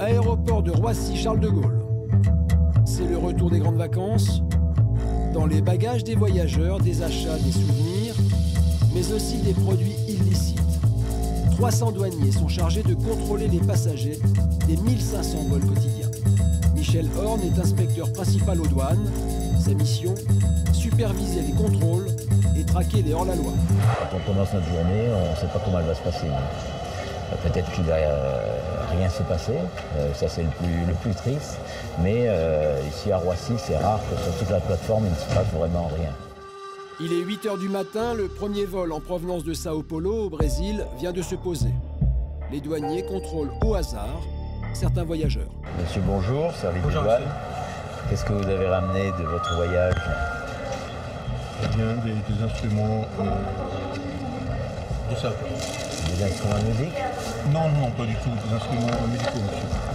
Aéroport de Roissy-Charles de Gaulle. C'est le retour des grandes vacances. Dans les bagages des voyageurs, des achats, des souvenirs, mais aussi des produits illicites. 300 douaniers sont chargés de contrôler les passagers des 1500 vols quotidiens. Michel Horn est inspecteur principal aux douanes. Sa mission, superviser les contrôles et traquer les hors-la-loi. Quand on commence notre journée, on ne sait pas comment elle va se passer. Peut-être qu'il ne va rien se passer, ça c'est le plus triste. Mais ici à Roissy, c'est rare que sur toute la plateforme, il ne se passe vraiment rien. Il est 8 h du matin, le premier vol en provenance de Sao Paulo, au Brésil, vient de se poser. Les douaniers contrôlent au hasard certains voyageurs. Monsieur, bonjour, service de douane. Qu'est-ce que vous avez ramené de votre voyage? Eh bien, des instruments de ça. Des instruments de musique? Non, non, pas du tout, des instruments médicaux,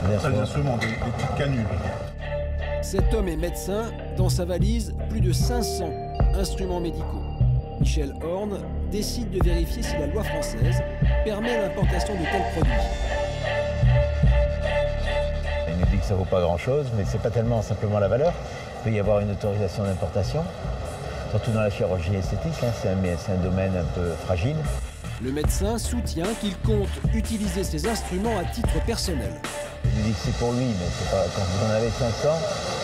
monsieur. Des instruments, des petites canules. Cet homme est médecin. Dans sa valise, plus de 500 instruments médicaux. Michel Horn décide de vérifier si la loi française permet l'importation de tels produits. Il nous dit que ça ne vaut pas grand-chose, mais ce n'est pas tellement simplement la valeur. Il peut y avoir une autorisation d'importation, surtout dans la chirurgie esthétique, hein, c'est un domaine un peu fragile. Le médecin soutient qu'il compte utiliser ces instruments à titre personnel. Il nous dit que c'est pour lui, mais c'est pas, quand vous en avez 500,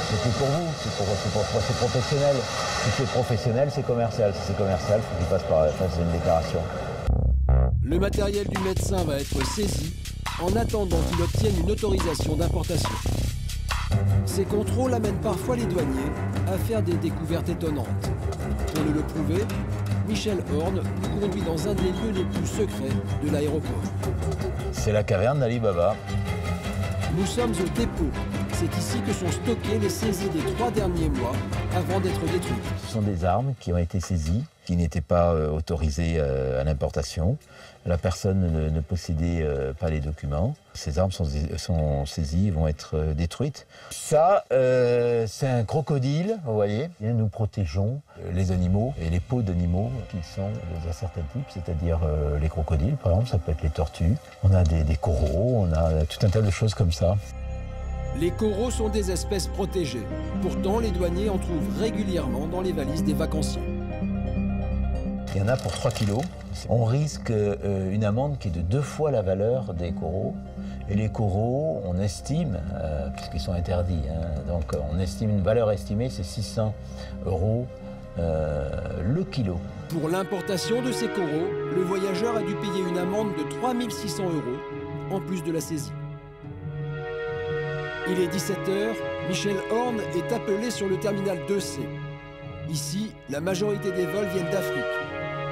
c'est plus pour vous, c'est professionnel. Si c'est professionnel, c'est commercial. Si c'est commercial, il faut qu'il fasse une déclaration. Le matériel du médecin va être saisi en attendant qu'il obtienne une autorisation d'importation. Ces contrôles amènent parfois les douaniers à faire des découvertes étonnantes. Pour le prouver, Michel Horn nous conduit dans un des lieux les plus secrets de l'aéroport. C'est la caverne d'Ali Baba. Nous sommes au dépôt. C'est ici que sont stockées les saisies des 3 derniers mois avant d'être détruites. Ce sont des armes qui ont été saisies, qui n'étaient pas autorisées à l'importation. La personne ne possédait pas les documents. Ces armes sont saisies et vont être détruites. Ça, c'est un crocodile, vous voyez. Et nous protégeons les animaux et les peaux d'animaux qui sont d'un certain type, c'est-à-dire les crocodiles, par exemple, ça peut être les tortues. On a des coraux, on a tout un tas de choses comme ça. Les coraux sont des espèces protégées. Pourtant, les douaniers en trouvent régulièrement dans les valises des vacanciers. Il y en a pour 3 kilos. On risque une amende qui est de 2 fois la valeur des coraux. Et les coraux, on estime, puisqu'ils sont interdits, hein, donc on estime une valeur estimée, c'est 600 € le kilo. Pour l'importation de ces coraux, le voyageur a dû payer une amende de 3 600 € en plus de la saisie. Il est 17 h, Michel Horn est appelé sur le terminal 2C. Ici, la majorité des vols viennent d'Afrique.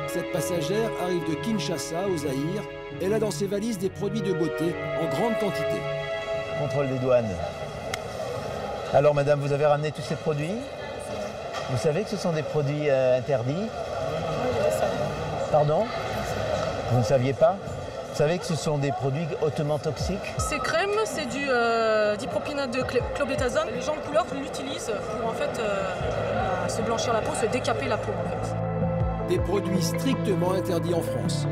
Cette passagère arrive de Kinshasa, au Zaïre. Elle a dans ses valises des produits de beauté en grande quantité. Contrôle des douanes. Alors madame, vous avez ramené tous ces produits? Vous savez que ce sont des produits interdits? Oui, je le savais. Pardon? Vous ne saviez pas? Vous savez que ce sont des produits hautement toxiques? Ces crèmes, c'est du dipropionate de clobétasone. Les gens de couleur l'utilisent pour en fait se blanchir la peau, se décaper la peau en fait. Des produits strictement interdits en France.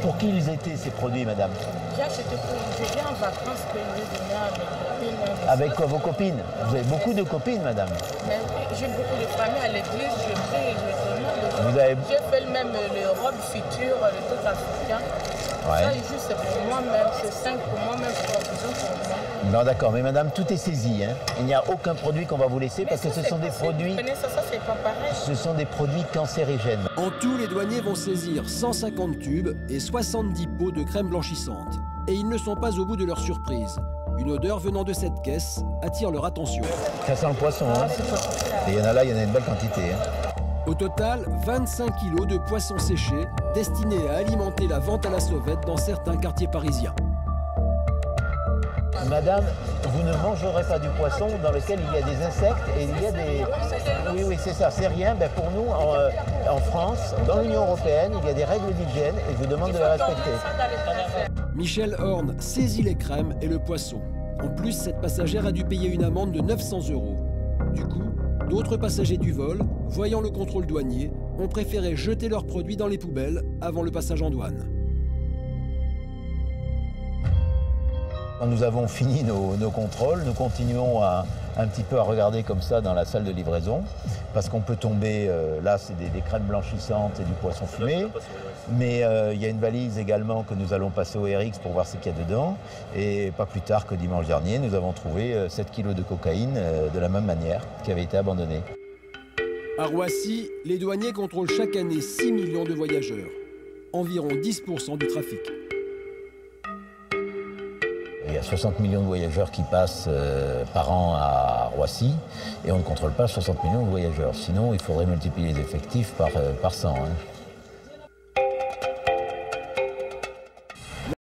Pour qui ils étaient ces produits, madame? J'ai acheté pour je viens en vacances que je vais donner à mes copines. Avec quoi, vos copines? Vous avez beaucoup de copines, madame? Mais j'ai beaucoup de familles à l'église, je prie et je demande. Vous avez... J'ai fait même les robes futures, le truc africain. Ouais. Ça, juste pour moi-même, c'est 5 pour moi-même, c'est pas besoin pour moi. Non, d'accord, mais madame, tout est saisi, hein. Il n'y a aucun produit qu'on va vous laisser parce que ce sont des produits... Ça, c'est pas pareil. Ce sont des produits cancérigènes. En tout, les douaniers vont saisir 150 tubes et 70 pots de crème blanchissante. Et ils ne sont pas au bout de leur surprise. Une odeur venant de cette caisse attire leur attention. Ça sent le poisson, hein. Et il y en a là, il y en a une belle quantité, hein. Au total, 25 kilos de poissons séchés destinés à alimenter la vente à la sauvette dans certains quartiers parisiens. Madame, vous ne mangerez pas du poisson dans lequel il y a des insectes et il y a des... Oui, oui, c'est ça, c'est rien. Ben pour nous, en France, dans l'Union européenne, il y a des règles d'hygiène et je vous demande de les respecter. Michel Horn saisit les crèmes et le poisson. En plus, cette passagère a dû payer une amende de 900 €. Du coup, d'autres passagers du vol, voyant le contrôle douanier, ont préféré jeter leurs produits dans les poubelles avant le passage en douane. Quand nous avons fini nos contrôles, nous continuons un petit peu à regarder comme ça dans la salle de livraison, parce qu'on peut tomber, là c'est des crèmes blanchissantes et du poisson fumé, mais il y a une valise également que nous allons passer au RX pour voir ce qu'il y a dedans, et pas plus tard que dimanche dernier, nous avons trouvé 7 kilos de cocaïne de la même manière, qui avait été abandonnée. À Roissy, les douaniers contrôlent chaque année 6 millions de voyageurs, environ 10% du trafic. Il y a 60 millions de voyageurs qui passent par an à Roissy et on ne contrôle pas 60 millions de voyageurs. Sinon, il faudrait multiplier les effectifs par 100.